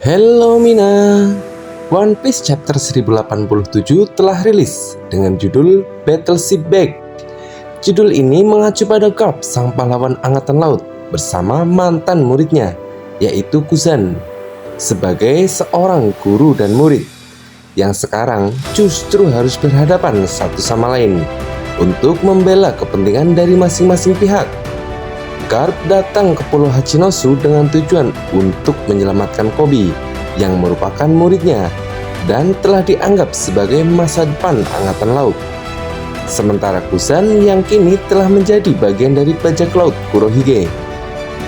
Hello Mina, One Piece chapter 1087 telah rilis dengan judul Battleship Bag. Judul ini mengacu pada Garp, sang pahlawan angkatan laut, bersama mantan muridnya, yaitu Kuzan, sebagai seorang guru dan murid, yang sekarang justru harus berhadapan satu sama lain untuk membela kepentingan dari masing-masing pihak. Garp datang ke Pulau Hachinosu dengan tujuan untuk menyelamatkan Koby yang merupakan muridnya dan telah dianggap sebagai masa depan angkatan laut. Sementara Kuzan yang kini telah menjadi bagian dari bajak laut Kurohige.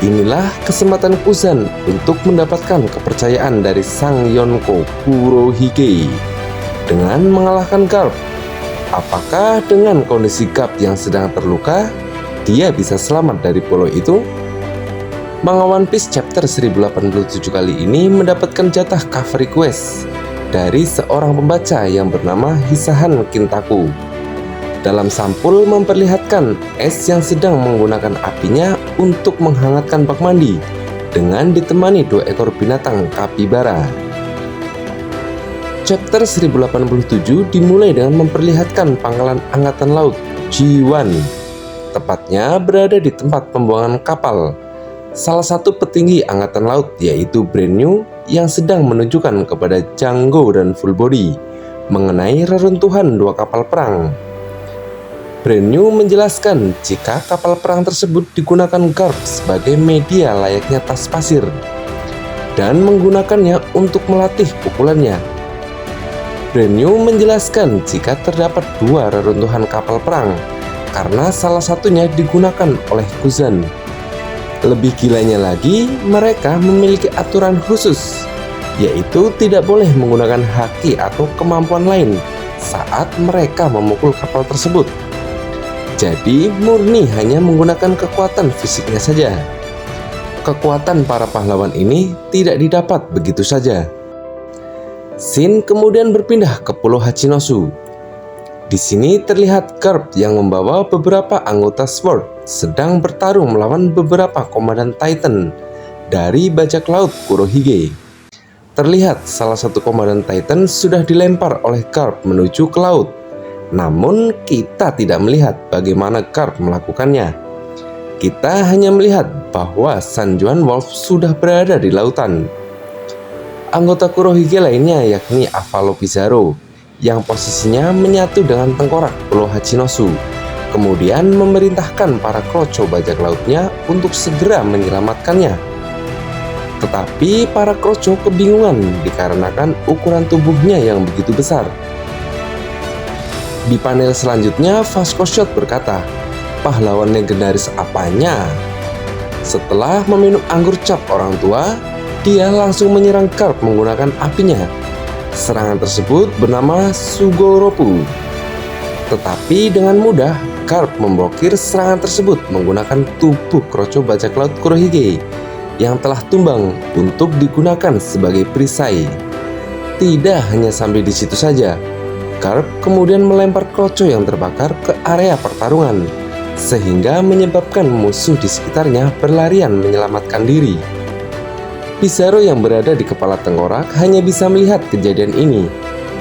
Inilah kesempatan Kuzan untuk mendapatkan kepercayaan dari sang Yonko Kurohige dengan mengalahkan Garp. Apakah dengan kondisi Garp yang sedang terluka, dia bisa selamat dari pulau itu? Manga One Piece chapter 1087 kali ini mendapatkan jatah cover request dari seorang pembaca yang bernama Hisahan Kintaku. Dalam sampul memperlihatkan Es yang sedang menggunakan apinya untuk menghangatkan bak mandi dengan ditemani 2 ekor binatang kapibara. Chapter 1087 dimulai dengan memperlihatkan pangkalan angkatan laut G1, tepatnya berada di tempat pembuangan kapal salah satu petinggi angkatan laut, yaitu Brand New, yang sedang menunjukkan kepada Django dan Full Body mengenai reruntuhan 2 kapal perang. Brand New menjelaskan jika kapal perang tersebut digunakan Garp sebagai media layaknya tas pasir dan menggunakannya untuk melatih pukulannya. Brand New menjelaskan jika terdapat 2 reruntuhan kapal perang karena salah satunya digunakan oleh Kuzan. Lebih gilanya lagi, mereka memiliki aturan khusus, yaitu tidak boleh menggunakan haki atau kemampuan lain saat mereka memukul kapal tersebut. Jadi murni hanya menggunakan kekuatan fisiknya saja. Kekuatan para pahlawan ini tidak didapat begitu saja. Shin kemudian berpindah ke Pulau Hachinosu. Di sini terlihat Garp yang membawa beberapa anggota SWORD sedang bertarung melawan beberapa komandan Titan dari bajak laut Kurohige. Terlihat salah satu komandan Titan sudah dilempar oleh Garp menuju ke laut. Namun kita tidak melihat bagaimana Garp melakukannya. Kita hanya melihat bahwa Sanjuan Wolf sudah berada di lautan. Anggota Kurohige lainnya yakni Avalo Pizarro yang posisinya menyatu dengan tengkorak Pulau Hachinosu, kemudian memerintahkan para kroco bajak lautnya untuk segera menyelamatkannya. Tetapi para kroco kebingungan dikarenakan ukuran tubuhnya yang begitu besar. Di panel selanjutnya, Vasco Shot berkata, pahlawan legendaris apanya? Setelah meminum anggur cap orang tua, dia langsung menyerang Garp menggunakan apinya. Serangan tersebut bernama Sugoroku. Tetapi dengan mudah, Garp memblokir serangan tersebut menggunakan tubuh kroco bajak laut Kurohige yang telah tumbang untuk digunakan sebagai perisai. Tidak hanya sampai di situ saja, Garp kemudian melempar kroco yang terbakar ke area pertarungan, sehingga menyebabkan musuh di sekitarnya berlarian menyelamatkan diri. Pizarro yang berada di kepala tengkorak hanya bisa melihat kejadian ini.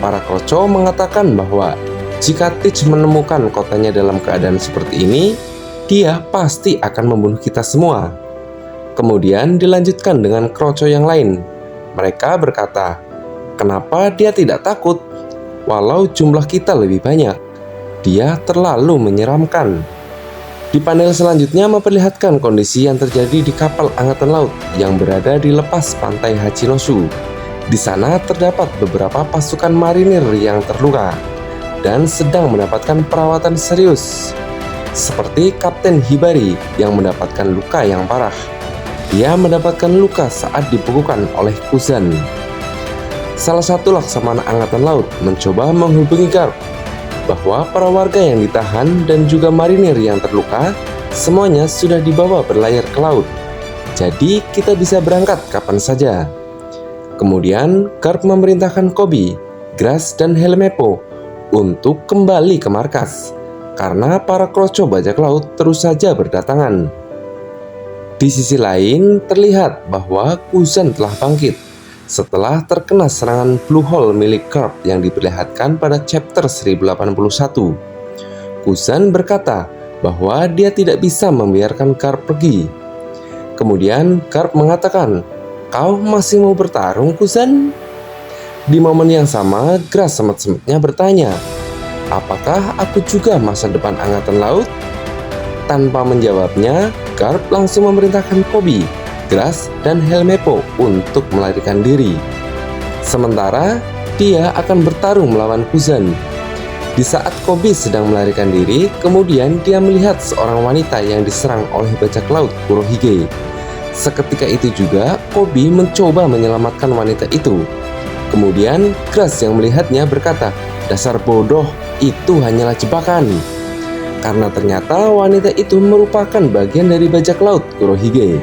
Para kroco mengatakan bahwa jika Teach menemukan kotanya dalam keadaan seperti ini, dia pasti akan membunuh kita semua. Kemudian dilanjutkan dengan kroco yang lain. Mereka berkata, kenapa dia tidak takut? Walau jumlah kita lebih banyak, dia terlalu menyeramkan. Di panel selanjutnya memperlihatkan kondisi yang terjadi di kapal angkatan laut yang berada di lepas pantai Hachinosu. Di sana terdapat beberapa pasukan marinir yang terluka dan sedang mendapatkan perawatan serius, seperti Kapten Hibari yang mendapatkan luka yang parah. Dia mendapatkan luka saat dipukulkan oleh Kuzan. Salah satu laksamana angkatan laut mencoba menghubungi Garp bahwa para warga yang ditahan dan juga marinir yang terluka semuanya sudah dibawa berlayar ke laut. Jadi kita bisa berangkat kapan saja. Kemudian Garp memerintahkan Koby, Grass, dan Helmepo untuk kembali ke markas karena para kroco bajak laut terus saja berdatangan. Di sisi lain terlihat bahwa Kuzan telah bangkit setelah terkena serangan Blue Hole milik Garp yang diperlihatkan pada chapter 1081. Kusan berkata bahwa dia tidak bisa membiarkan Garp pergi. Kemudian Garp mengatakan, "Kau masih mau bertarung, Kusan?" Di momen yang sama, Grass semut-semutnya bertanya, "Apakah aku juga masa depan angkatan laut?" Tanpa menjawabnya, Garp langsung memerintahkan Koby, Grass, dan Helmeppo untuk melarikan diri. Sementara, dia akan bertarung melawan Kusan. Di saat Koby sedang melarikan diri, kemudian dia melihat seorang wanita yang diserang oleh bajak laut Kurohige. Seketika itu juga, Koby mencoba menyelamatkan wanita itu. Kemudian, Grass yang melihatnya berkata, "Dasar bodoh, itu hanyalah jebakan." Karena ternyata wanita itu merupakan bagian dari bajak laut Kurohige.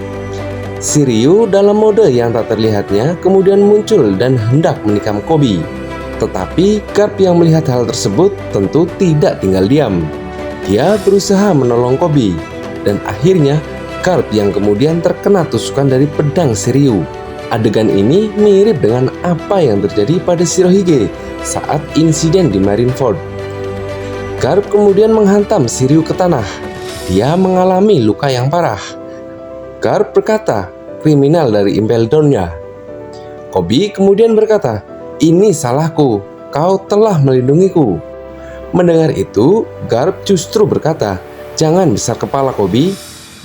Shiryu dalam mode yang tak terlihatnya kemudian muncul dan hendak menikam Koby. Tetapi Garp yang melihat hal tersebut tentu tidak tinggal diam. Dia berusaha menolong Koby, dan akhirnya Garp yang kemudian terkena tusukan dari pedang Shiryu. Adegan ini mirip dengan apa yang terjadi pada Shirohige saat insiden di Marineford. Garp kemudian menghantam Shiryu ke tanah. Dia mengalami luka yang parah. Garp berkata, "Kriminal dari Impel Down-nya." Koby kemudian berkata, "Ini salahku, kau telah melindungiku." Mendengar itu, Garp justru berkata, "Jangan besar kepala, Koby.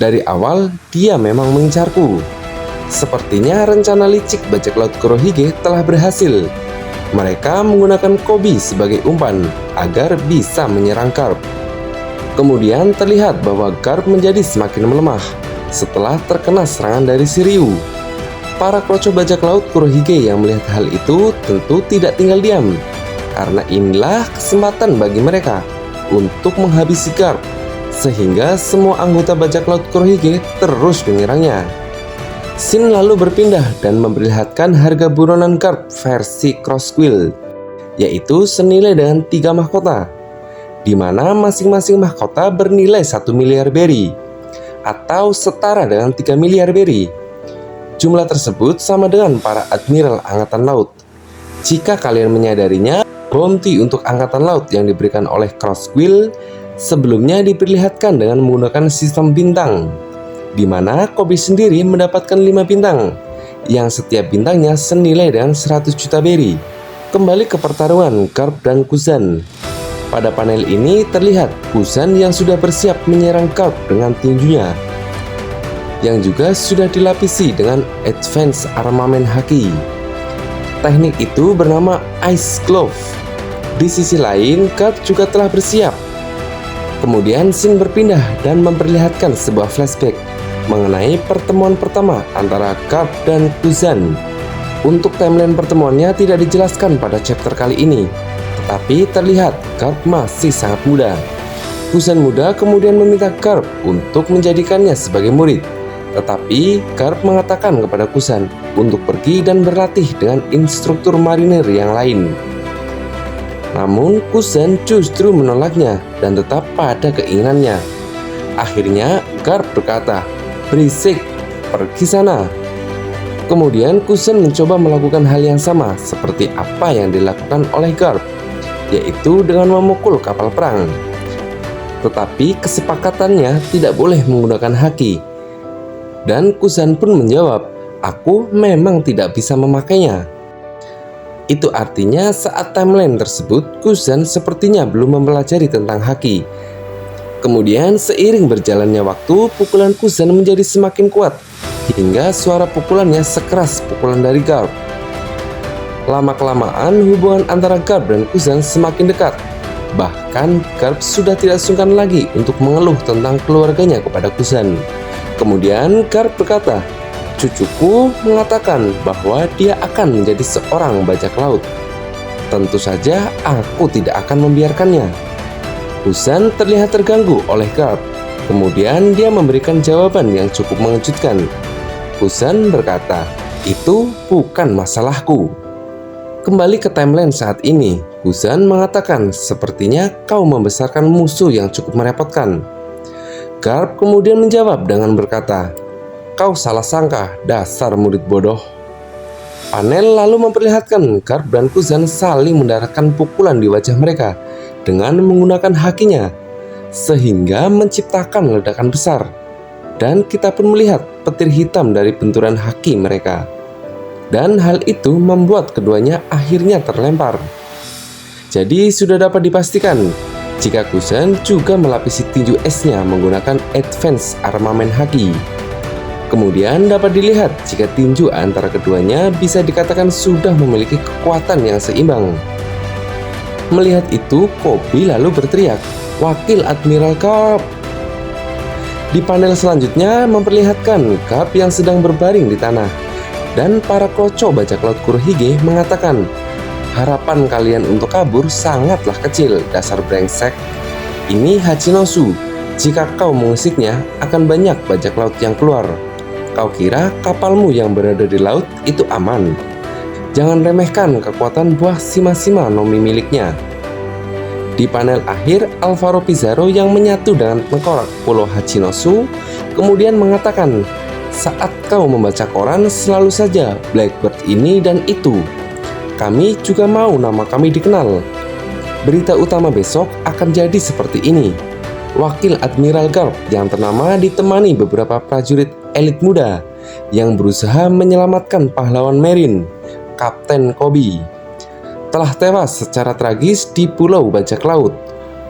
Dari awal, dia memang mengincarku." Sepertinya rencana licik bajak laut Kurohige telah berhasil. Mereka menggunakan Koby sebagai umpan agar bisa menyerang Garp. Kemudian terlihat bahwa Garp menjadi semakin melemah setelah terkena serangan dari Shiryu. Para kroco bajak laut Kurohige yang melihat hal itu tentu tidak tinggal diam, karena inilah kesempatan bagi mereka untuk menghabisi Garp, sehingga semua anggota bajak laut Kurohige terus menyerangnya. Scene lalu berpindah dan memperlihatkan harga buronan Garp versi Cross Quill, yaitu senilai dengan 3 mahkota, di mana masing-masing mahkota bernilai 1 miliar berry, atau setara dengan 3 miliar berry. Jumlah tersebut sama dengan para admiral angkatan laut. Jika kalian menyadarinya, bounty untuk angkatan laut yang diberikan oleh Cross Quill sebelumnya diperlihatkan dengan menggunakan sistem bintang, di mana Koby sendiri mendapatkan 5 bintang, yang setiap bintangnya senilai dengan 100 juta berry. Kembali ke pertarungan Garp dan Kusan. Pada panel ini terlihat Kusan yang sudah bersiap menyerang Garp dengan tinjunya, yang juga sudah dilapisi dengan advance armamen haki. Teknik itu bernama Ice Glove. Di sisi lain, Garp juga telah bersiap. Kemudian scene berpindah dan memperlihatkan sebuah flashback mengenai pertemuan pertama antara Garp dan Kusan. Untuk timeline pertemuannya tidak dijelaskan pada chapter kali ini, tetapi terlihat Garp masih sangat muda. Kusan muda kemudian meminta Garp untuk menjadikannya sebagai murid, tetapi Garp mengatakan kepada Kusan untuk pergi dan berlatih dengan instruktur marinir yang lain. Namun Kusan justru menolaknya dan tetap pada keinginannya. Akhirnya Garp berkata, "Berisik, pergi sana." Kemudian Kusan mencoba melakukan hal yang sama seperti apa yang dilakukan oleh Garp, yaitu dengan memukul kapal perang. Tetapi kesepakatannya tidak boleh menggunakan haki. Dan Kusan pun menjawab, "Aku memang tidak bisa memakainya." Itu artinya saat timeline tersebut, Kusan sepertinya belum mempelajari tentang haki. Kemudian seiring berjalannya waktu, pukulan Kusan menjadi semakin kuat, hingga suara pukulannya sekeras pukulan dari Garp. Lama-kelamaan hubungan antara Garp dan Kusan semakin dekat. Bahkan Garp sudah tidak sungkan lagi untuk mengeluh tentang keluarganya kepada Kusan. Kemudian Garp berkata, "Cucuku mengatakan bahwa dia akan menjadi seorang bajak laut. Tentu saja aku tidak akan membiarkannya." Kusan terlihat terganggu oleh Garp. Kemudian dia memberikan jawaban yang cukup mengejutkan. Kusan berkata, "Itu bukan masalahku." Kembali ke timeline saat ini, Kusan mengatakan, "Sepertinya kau membesarkan musuh yang cukup merepotkan." Garp kemudian menjawab dengan berkata, "Kau salah sangka, dasar murid bodoh." Panel lalu memperlihatkan Garp dan Kuzan saling mendaratkan pukulan di wajah mereka dengan menggunakan hakinya, sehingga menciptakan ledakan besar. Dan kita pun melihat petir hitam dari benturan haki mereka. Dan hal itu membuat keduanya akhirnya terlempar. Jadi sudah dapat dipastikan jika Kuzan juga melapisi tinju esnya menggunakan Advance Armament Haki. Kemudian dapat dilihat jika tinju antara keduanya bisa dikatakan sudah memiliki kekuatan yang seimbang. Melihat itu, Koby lalu berteriak, "Wakil Admiral Garp!" Di panel selanjutnya memperlihatkan Garp yang sedang berbaring di tanah. Dan para kroco bajak laut Kurohige mengatakan, "Harapan kalian untuk kabur sangatlah kecil, dasar brengsek. Ini Hachinosu. Jika kau mengusiknya, akan banyak bajak laut yang keluar. Kau kira kapalmu yang berada di laut itu aman? Jangan remehkan kekuatan buah Shima-Shima no Mi miliknya." Di panel akhir, Alvaro Pizarro yang menyatu dengan tengkorak Pulau Hachinosu kemudian mengatakan, "Saat kau membaca koran, selalu saja Blackbird ini dan itu. Kami juga mau nama kami dikenal. Berita utama besok akan jadi seperti ini. Wakil Admiral Garp yang ternama ditemani beberapa prajurit elit muda yang berusaha menyelamatkan pahlawan Marine, Kapten Koby, telah tewas secara tragis di Pulau Bajak Laut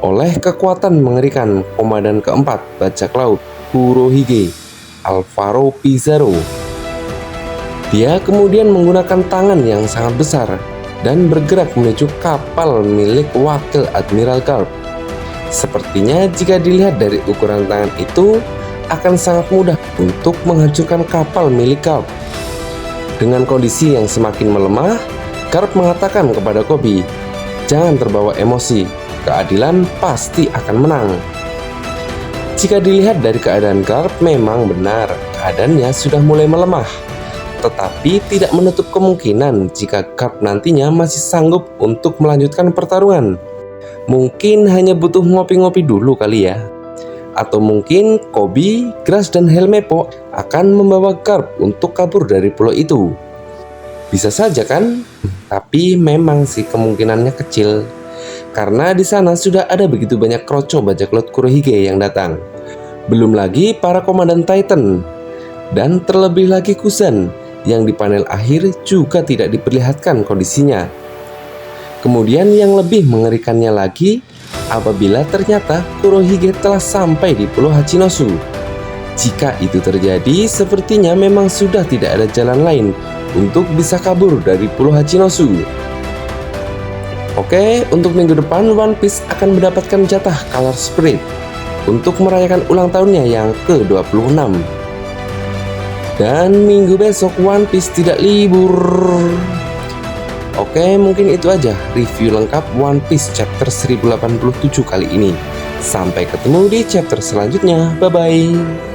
oleh kekuatan mengerikan Komandan keempat Bajak Laut Kurohige, Alvaro Pizarro. Dia kemudian menggunakan tangan yang sangat besar dan bergerak menuju kapal milik Wakil Admiral Garp. Sepertinya jika dilihat dari ukuran tangan itu, akan sangat mudah untuk menghancurkan kapal milik Garp. Dengan kondisi yang semakin melemah, Garp mengatakan kepada Koby, "Jangan terbawa emosi, keadilan pasti akan menang." Jika dilihat dari keadaan Garp, memang benar keadaannya sudah mulai melemah. Tetapi tidak menutup kemungkinan jika Garp nantinya masih sanggup untuk melanjutkan pertarungan. Mungkin hanya butuh ngopi-ngopi dulu kali ya. Atau mungkin Koby, Grass, dan Helmeppo akan membawa Garp untuk kabur dari pulau itu. Bisa saja kan? Tapi memang sih kemungkinannya kecil. Karena di sana sudah ada begitu banyak kroco bajak laut Kurohige yang datang. Belum lagi para komandan Titan. Dan terlebih lagi Kuzan yang di panel akhir juga tidak diperlihatkan kondisinya. Kemudian yang lebih mengerikannya lagi, apabila ternyata Kurohige telah sampai di Pulau Hachinosu. Jika itu terjadi, sepertinya memang sudah tidak ada jalan lain untuk bisa kabur dari Pulau Hachinosu. Oke, untuk minggu depan One Piece akan mendapatkan jatah Color Spirit untuk merayakan ulang tahunnya yang ke-26. Dan minggu besok One Piece tidak libur. Oke, mungkin itu aja review lengkap One Piece chapter 1087 kali ini. Sampai ketemu di chapter selanjutnya. Bye-bye.